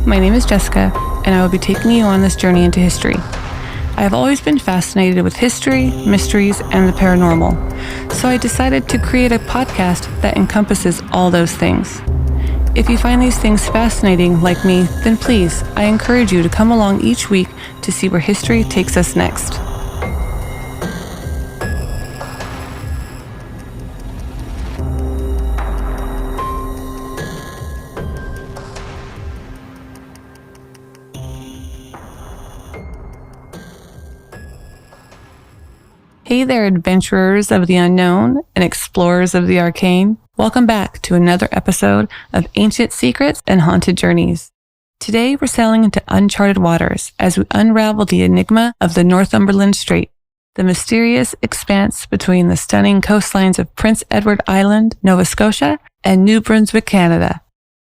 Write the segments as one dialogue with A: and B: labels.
A: my name is Jessica, and I will be taking you on this journey into history. I have always been fascinated with history, mysteries, and the paranormal, so I decided to create a podcast that encompasses all those things. If you find these things fascinating like me, then please, I encourage you to come along each week to see where history takes us next. Hey there, adventurers of the unknown and explorers of the arcane. Welcome back to another episode of Ancient Secrets and Haunted Journeys. Today, we're sailing into uncharted waters as we unravel the enigma of the Northumberland Strait, the mysterious expanse between the stunning coastlines of Prince Edward Island, Nova Scotia, and New Brunswick, Canada.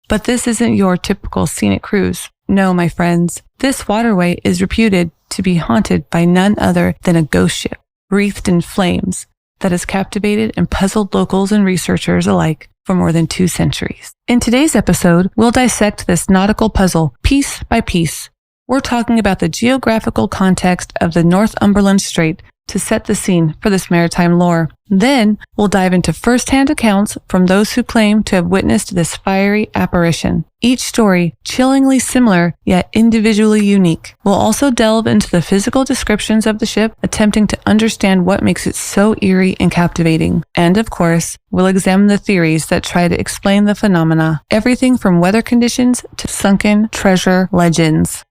A: But this isn't your typical scenic cruise. No, my friends, this waterway is reputed to be haunted by none other than a ghost ship, wreathed in flames, that has captivated and puzzled locals and researchers alike for more than 2 centuries. In today's episode, we'll dissect this nautical puzzle piece by piece. We're talking about the geographical context of the Northumberland Strait to set the scene for this maritime lore. Then, we'll dive into first-hand accounts from those who claim to have witnessed this fiery apparition. Each story chillingly similar, yet individually unique. We'll also delve into the physical descriptions of the ship, attempting to understand what makes it so eerie and captivating. And of course, we'll examine the theories that try to explain the phenomena. Everything from weather conditions to sunken treasure legends.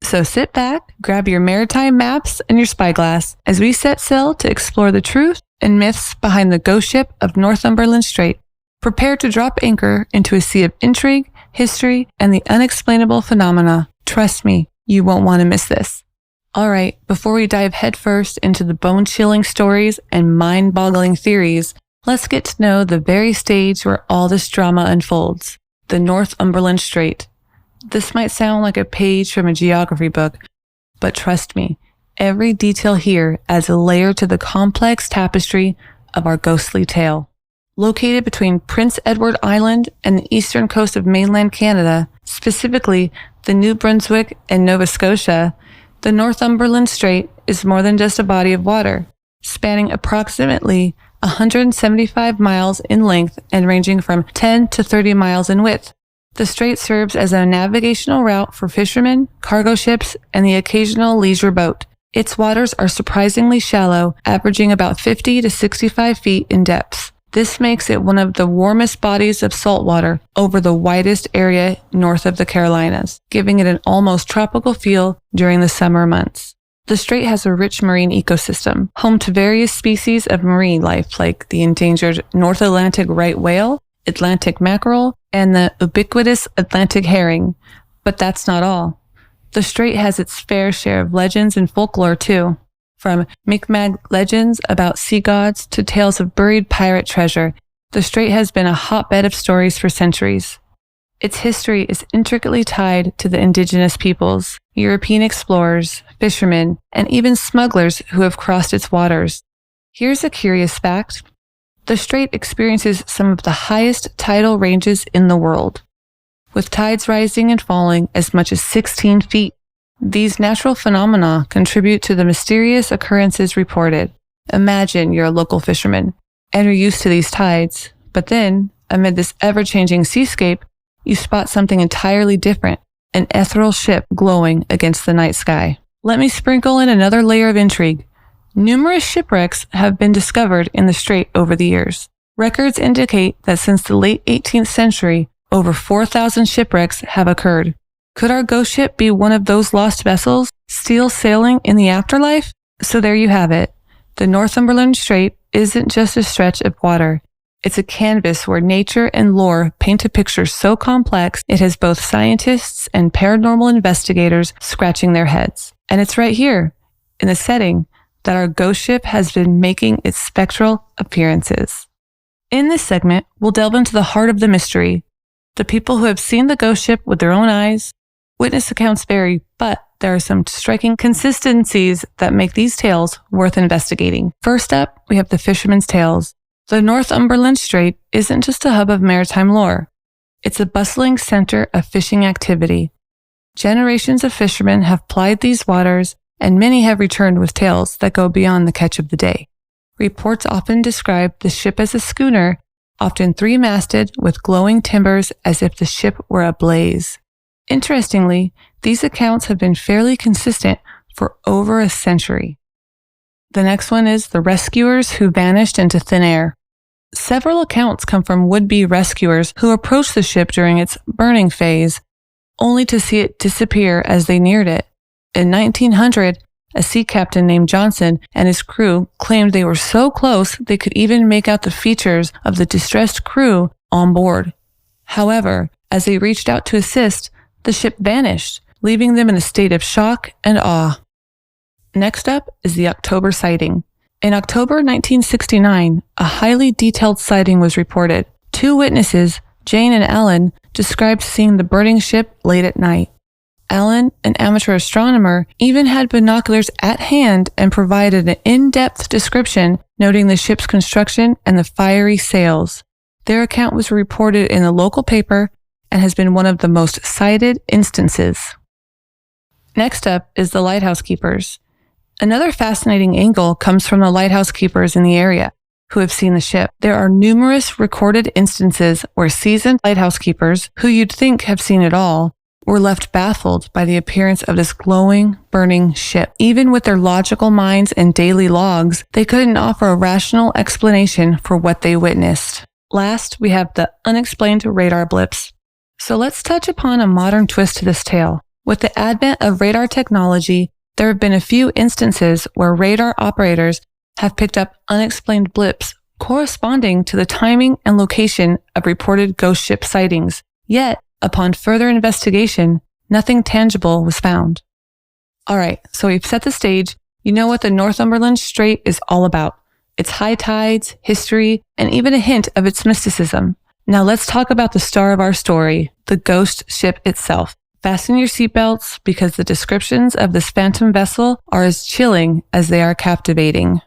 A: So sit back, grab your maritime maps and your spyglass as we set sail to explore the truth and myths behind the ghost ship of Northumberland Strait. Prepare to drop anchor into a sea of intrigue, history, and the unexplainable phenomena. Trust me, you won't want to miss this. All right, before we dive headfirst into the bone-chilling stories and mind-boggling theories, let's get to know the very stage where all this drama unfolds, the Northumberland Strait. This might sound like a page from a geography book, but trust me, every detail here adds a layer to the complex tapestry of our ghostly tale. Located between Prince Edward Island and the eastern coast of mainland Canada, specifically the New Brunswick and Nova Scotia, the Northumberland Strait is more than just a body of water, spanning approximately 175 miles in length and ranging from 10 to 30 miles in width. The strait serves as a navigational route for fishermen, cargo ships, and the occasional leisure boat. Its waters are surprisingly shallow, averaging about 50 to 65 feet in depth. This makes it one of the warmest bodies of saltwater over the widest area north of the Carolinas, giving it an almost tropical feel during the summer months. The strait has a rich marine ecosystem, home to various species of marine life like the endangered North Atlantic right whale, Atlantic mackerel, and the ubiquitous Atlantic herring. But that's not all. The strait has its fair share of legends and folklore too. From Mi'kmaq legends about sea gods to tales of buried pirate treasure, the strait has been a hotbed of stories for centuries. Its history is intricately tied to the indigenous peoples, European explorers, fishermen, and even smugglers who have crossed its waters. Here's a curious fact. The strait experiences some of the highest tidal ranges in the world, with tides rising and falling as much as 16 feet. These natural phenomena contribute to the mysterious occurrences reported. Imagine you're a local fisherman, and you're used to these tides, but then, amid this ever-changing seascape, you spot something entirely different, an ethereal ship glowing against the night sky. Let me sprinkle in another layer of intrigue. Numerous shipwrecks have been discovered in the strait over the years. Records indicate that since the late 18th century, over 4,000 shipwrecks have occurred. Could our ghost ship be one of those lost vessels, still sailing in the afterlife? So there you have it. The Northumberland Strait isn't just a stretch of water. It's a canvas where nature and lore paint a picture so complex it has both scientists and paranormal investigators scratching their heads. And it's right here, in the setting, that our ghost ship has been making its spectral appearances. In this segment, we'll delve into the heart of the mystery. The people who have seen the ghost ship with their own eyes. Witness accounts vary, but there are some striking consistencies that make these tales worth investigating. First up, we have the fishermen's tales. The Northumberland Strait isn't just a hub of maritime lore. It's a bustling center of fishing activity. Generations of fishermen have plied these waters, and many have returned with tales that go beyond the catch of the day. Reports often describe the ship as a schooner, often three-masted with glowing timbers as if the ship were ablaze. Interestingly, these accounts have been fairly consistent for over a century. The next one is the rescuers who vanished into thin air. Several accounts come from would-be rescuers who approached the ship during its burning phase, only to see it disappear as they neared it. In 1900, a sea captain named Johnson and his crew claimed they were so close they could even make out the features of the distressed crew on board. However, as they reached out to assist, the ship vanished, leaving them in a state of shock and awe. Next up is the October sighting. In October 1969, a highly detailed sighting was reported. Two witnesses, Jane and Alan, described seeing the burning ship late at night. Alan, an amateur astronomer, even had binoculars at hand and provided an in-depth description noting the ship's construction and the fiery sails. Their account was reported in the local paper and has been one of the most cited instances. Next up is the lighthouse keepers. Another fascinating angle comes from the lighthouse keepers in the area who have seen the ship. There are numerous recorded instances where seasoned lighthouse keepers, who you'd think have seen it all, were left baffled by the appearance of this glowing, burning ship. Even with their logical minds and daily logs, they couldn't offer a rational explanation for what they witnessed. Last, we have the unexplained radar blips. So let's touch upon a modern twist to this tale. With the advent of radar technology, there have been a few instances where radar operators have picked up unexplained blips corresponding to the timing and location of reported ghost ship sightings. Yet, upon further investigation, nothing tangible was found. Alright, so we've set the stage. You know what the Northumberland Strait is all about. Its high tides, history, and even a hint of its mysticism. Now let's talk about the star of our story, the ghost ship itself. Fasten your seatbelts because the descriptions of this phantom vessel are as chilling as they are captivating.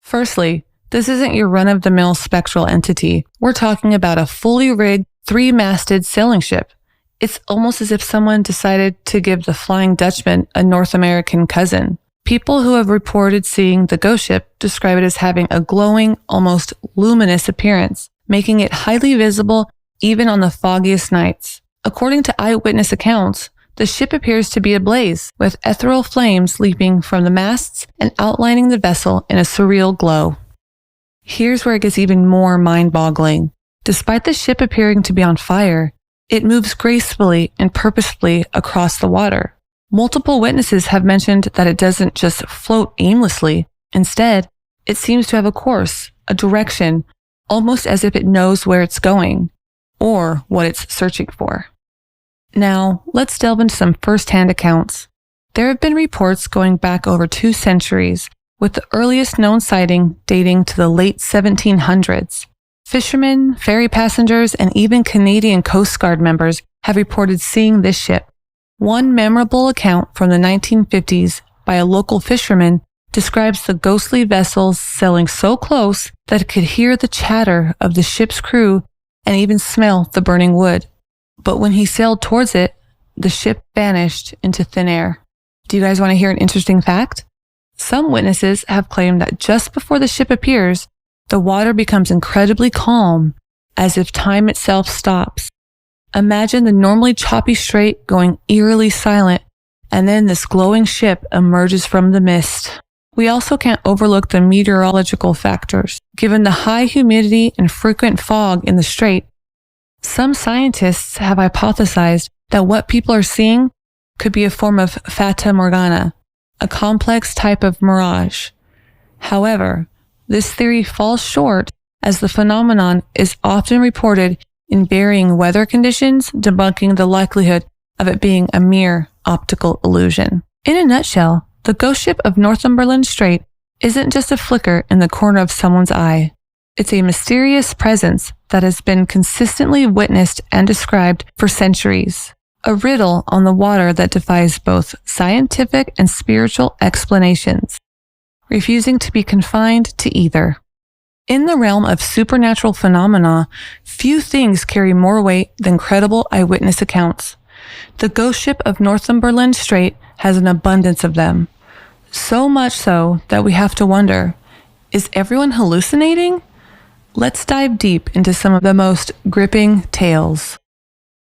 A: Firstly, this isn't your run-of-the-mill spectral entity. We're talking about a fully rigged, three-masted sailing ship. It's almost as if someone decided to give the Flying Dutchman a North American cousin. People who have reported seeing the ghost ship describe it as having a glowing, almost luminous appearance, making it highly visible even on the foggiest nights. According to eyewitness accounts, the ship appears to be ablaze, with ethereal flames leaping from the masts and outlining the vessel in a surreal glow. Here's where it gets even more mind-boggling. Despite the ship appearing to be on fire, it moves gracefully and purposefully across the water. Multiple witnesses have mentioned that it doesn't just float aimlessly. Instead, it seems to have a course, a direction, almost as if it knows where it's going, or what it's searching for. Now, let's delve into some first-hand accounts. There have been reports going back over 2 centuries, with the earliest known sighting dating to the late 1700s. Fishermen, ferry passengers, and even Canadian Coast Guard members have reported seeing this ship. One memorable account from the 1950s by a local fisherman describes the ghostly vessel sailing so close that it could hear the chatter of the ship's crew and even smell the burning wood. But when he sailed towards it, the ship vanished into thin air. Do you guys want to hear an interesting fact? Some witnesses have claimed that just before the ship appears, the water becomes incredibly calm, as if time itself stops. Imagine the normally choppy strait going eerily silent, and then this glowing ship emerges from the mist. We also can't overlook the meteorological factors. Given the high humidity and frequent fog in the strait, some scientists have hypothesized that what people are seeing could be a form of fata morgana, a complex type of mirage. However, this theory falls short as the phenomenon is often reported in varying weather conditions, debunking the likelihood of it being a mere optical illusion. In a nutshell, the ghost ship of Northumberland Strait isn't just a flicker in the corner of someone's eye. It's a mysterious presence that has been consistently witnessed and described for centuries. A riddle on the water that defies both scientific and spiritual explanations, refusing to be confined to either. In the realm of supernatural phenomena, few things carry more weight than credible eyewitness accounts. The ghost ship of Northumberland Strait has an abundance of them. So much so that we have to wonder, is everyone hallucinating? Let's dive deep into some of the most gripping tales.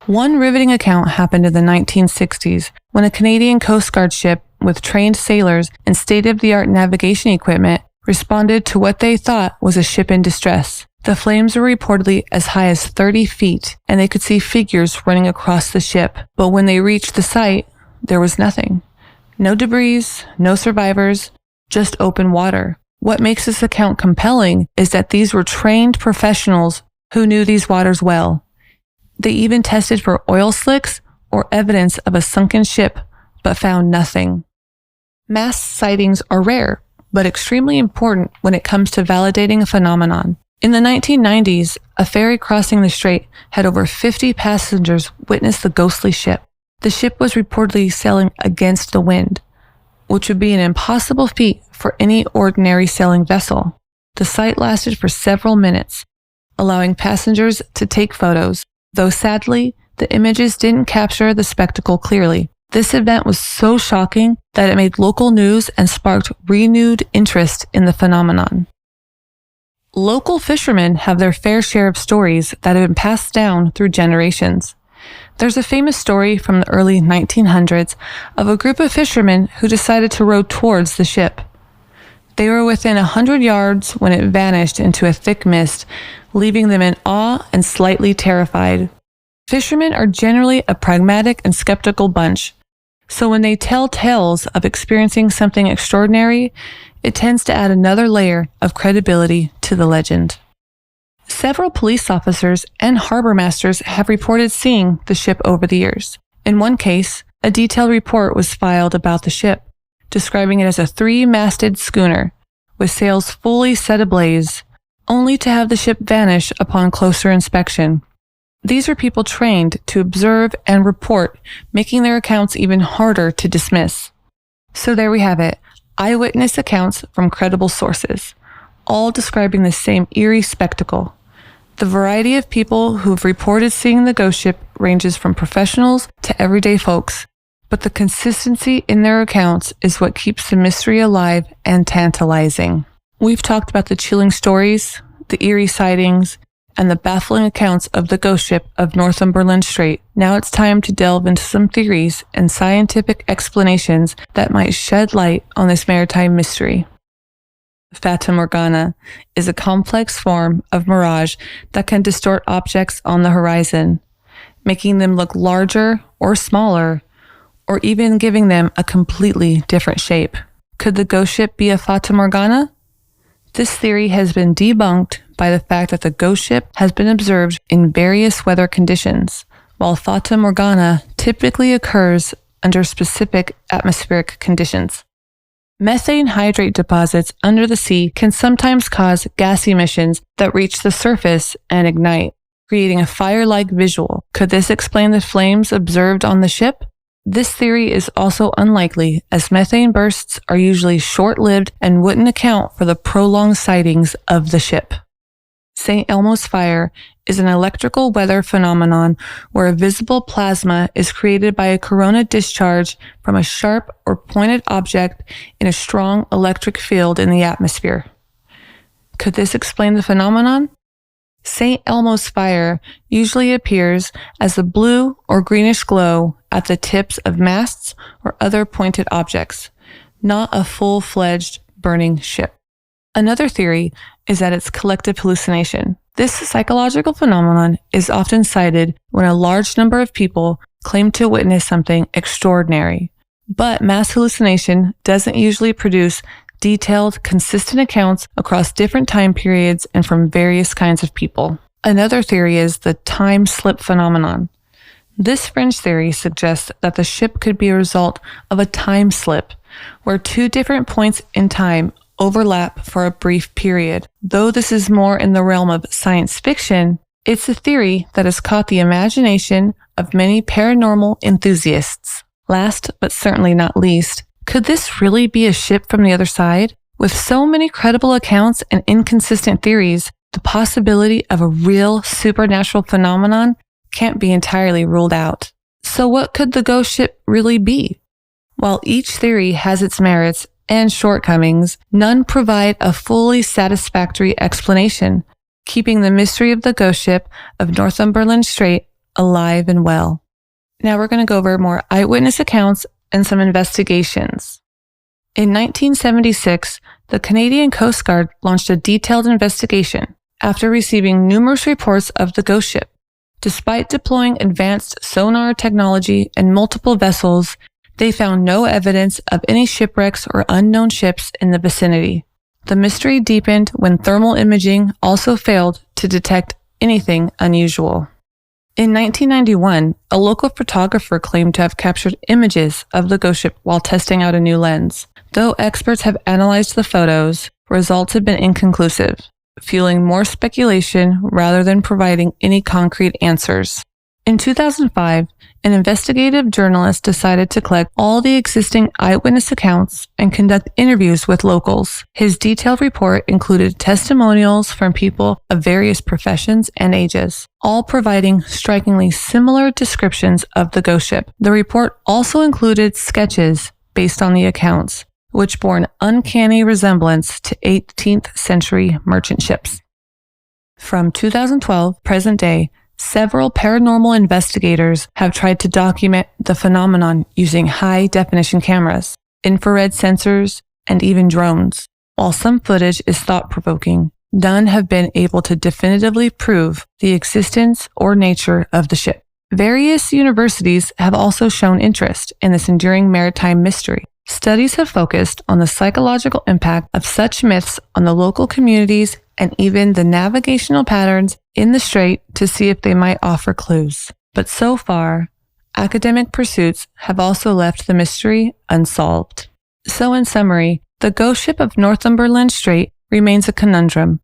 A: One riveting account happened in the 1960s when a Canadian Coast Guard ship with trained sailors and state-of-the-art navigation equipment responded to what they thought was a ship in distress. The flames were reportedly as high as 30 feet, and they could see figures running across the ship. But when they reached the site, there was nothing. No debris, no survivors, just open water. What makes this account compelling is that these were trained professionals who knew these waters well. They even tested for oil slicks or evidence of a sunken ship, but found nothing. Mass sightings are rare, but extremely important when it comes to validating a phenomenon. In the 1990s, a ferry crossing the strait had over 50 passengers witness the ghostly ship. The ship was reportedly sailing against the wind, which would be an impossible feat for any ordinary sailing vessel. The sight lasted for several minutes, allowing passengers to take photos, though sadly, the images didn't capture the spectacle clearly. This event was so shocking that it made local news and sparked renewed interest in the phenomenon. Local fishermen have their fair share of stories that have been passed down through generations. There's a famous story from the early 1900s of a group of fishermen who decided to row towards the ship. They were within 100 yards when it vanished into a thick mist, leaving them in awe and slightly terrified. Fishermen are generally a pragmatic and skeptical bunch, so when they tell tales of experiencing something extraordinary, it tends to add another layer of credibility to the legend. Several police officers and harbor masters have reported seeing the ship over the years. In one case, a detailed report was filed about the ship, describing it as a 3-masted schooner with sails fully set ablaze, only to have the ship vanish upon closer inspection. These are people trained to observe and report, making their accounts even harder to dismiss. So there we have it, eyewitness accounts from credible sources, all describing the same eerie spectacle. The variety of people who've reported seeing the ghost ship ranges from professionals to everyday folks, but the consistency in their accounts is what keeps the mystery alive and tantalizing. We've talked about the chilling stories, the eerie sightings, and the baffling accounts of the ghost ship of Northumberland Strait. Now it's time to delve into some theories and scientific explanations that might shed light on this maritime mystery. Fata Morgana is a complex form of mirage that can distort objects on the horizon, making them look larger or smaller, or even giving them a completely different shape. Could the ghost ship be a Fata Morgana? This theory has been debunked by the fact that the ghost ship has been observed in various weather conditions, while Fata Morgana typically occurs under specific atmospheric conditions. Methane hydrate deposits under the sea can sometimes cause gas emissions that reach the surface and ignite, creating a fire-like visual. Could this explain the flames observed on the ship? This theory is also unlikely, as methane bursts are usually short-lived and wouldn't account for the prolonged sightings of the ship. St. Elmo's fire is an electrical weather phenomenon where a visible plasma is created by a corona discharge from a sharp or pointed object in a strong electric field in the atmosphere. Could this explain the phenomenon? St. Elmo's fire usually appears as a blue or greenish glow at the tips of masts or other pointed objects, not a full-fledged burning ship. Another theory is that it's collective hallucination. This psychological phenomenon is often cited when a large number of people claim to witness something extraordinary. But mass hallucination doesn't usually produce detailed, consistent accounts across different time periods and from various kinds of people. Another theory is the time slip phenomenon. This fringe theory suggests that the ship could be a result of a time slip, where two different points in time overlap for a brief period. Though this is more in the realm of science fiction, it's a theory that has caught the imagination of many paranormal enthusiasts. Last, but certainly not least, could this really be a ship from the other side? With so many credible accounts and inconsistent theories, the possibility of a real supernatural phenomenon can't be entirely ruled out. So what could the ghost ship really be? While each theory has its merits and shortcomings, none provide a fully satisfactory explanation, keeping the mystery of the ghost ship of Northumberland Strait alive and well. Now we're going to go over more eyewitness accounts and some investigations. In 1976, the Canadian Coast Guard launched a detailed investigation after receiving numerous reports of the ghost ship. Despite deploying advanced sonar technology and multiple vessels, they found no evidence of any shipwrecks or unknown ships in the vicinity. The mystery deepened when thermal imaging also failed to detect anything unusual. In 1991, a local photographer claimed to have captured images of the ghost ship while testing out a new lens. Though experts have analyzed the photos, results have been inconclusive, fueling more speculation rather than providing any concrete answers. In 2005, an investigative journalist decided to collect all the existing eyewitness accounts and conduct interviews with locals. His detailed report included testimonials from people of various professions and ages, all providing strikingly similar descriptions of the ghost ship. The report also included sketches based on the accounts, which bore an uncanny resemblance to 18th century merchant ships. From 2012, present day, several paranormal investigators have tried to document the phenomenon using high-definition cameras, infrared sensors, and even drones. While some footage is thought-provoking, none have been able to definitively prove the existence or nature of the ship. Various universities have also shown interest in this enduring maritime mystery. Studies have focused on the psychological impact of such myths on the local communities and even the navigational patterns in the strait to see if they might offer clues. But so far, academic pursuits have also left the mystery unsolved. So in summary, the ghost ship of Northumberland Strait remains a conundrum.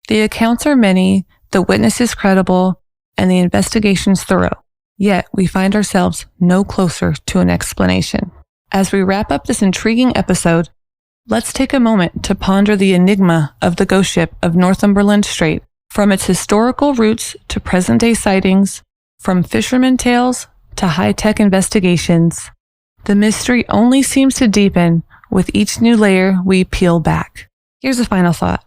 A: The accounts are many, the witnesses credible, and the investigations thorough. Yet we find ourselves no closer to an explanation. As we wrap up this intriguing episode, let's take a moment to ponder the enigma of the ghost ship of Northumberland Strait, from its historical roots to present-day sightings, from fisherman tales to high-tech investigations. The mystery only seems to deepen with each new layer we peel back. Here's a final thought.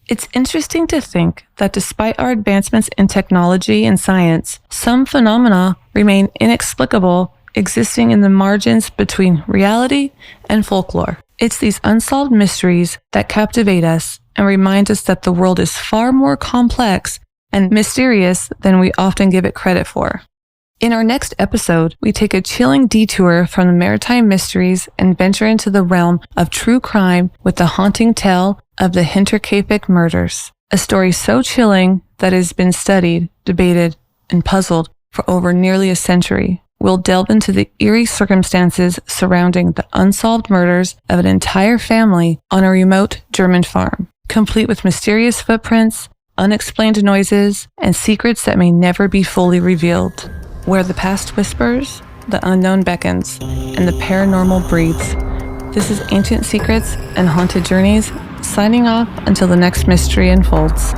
A: It's interesting to think that despite our advancements in technology and science, some phenomena remain inexplicable, existing in the margins between reality and folklore. It's these unsolved mysteries that captivate us and remind us that the world is far more complex and mysterious than we often give it credit for. In our next episode, we take a chilling detour from the maritime mysteries and venture into the realm of true crime with the haunting tale of the Intricacies murders, a story so chilling that it has been studied, debated, and puzzled for over nearly a century. We'll delve into the eerie circumstances surrounding the unsolved murders of an entire family on a remote German farm, complete with mysterious footprints, unexplained noises, and secrets that may never be fully revealed. Where the past whispers, the unknown beckons, and the paranormal breathes. This is Ancient Secrets and Haunted Journeys, signing off until the next mystery unfolds.